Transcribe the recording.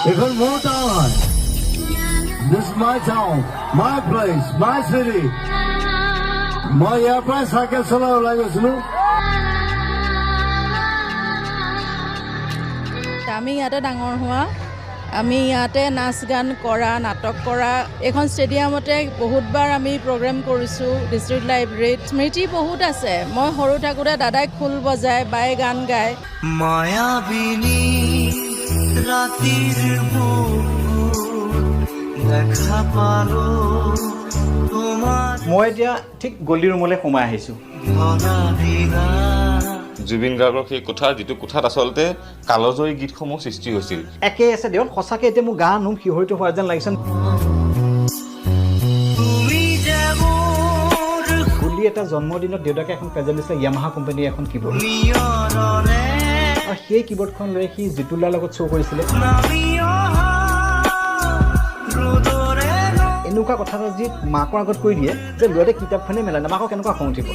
এখন মোৰ টাউন হয় This is my town, my place, my city. মই ইয়াৰ পৰাই চাইকেল চলাই ওলাই গৈছিলোঁ আমি ইয়াতে ডাঙৰ হোৱা আমি ইয়াতে নাচ গান কৰা নাটক কৰা এখন ষ্টেডিয়ামতে বহুতবাৰ আমি প্ৰগ্ৰেম কৰিছোঁ ডিষ্ট্ৰিক্ট লাইব্ৰেৰীত স্মৃতি বহুত আছে মই সৰু থাকোঁতে দাদাই খোল বজায় বায়ে গান গায় মায়াবিনী ৰাতিৰ দেখা পালো মই এতিয়া ঠিক গলি ৰুমলৈ সোমাই আহিছোঁ জুবিন গাৰ্গৰ সেই কোঠা যিটো কোঠাত আচলতে কালজয়ী গীতসমূহ সৃষ্টি হৈছিল একে আছে দেৱন সঁচাকৈ এতিয়া মোৰ গা নোম শিহৰিত হোৱা যেন লাগিছে গলি এটা জন্মদিনত দেউতাকে এখন প্ৰেজেণ্ট দিছিলে য়ামাহা কোম্পানীৰ এখন কীবৰ্ড আৰু সেই কীবৰ্ডখন লৈ সি জিতুলাৰ লগত শ্ব' কৰিছিলে এনেকুৱা কথা এটা যি মাকৰ আগত কৈ দিয়ে যে ল'ৰাটোৱে কিতাপখনেই মেলা নাই মাকক কেনেকুৱা খং উঠিব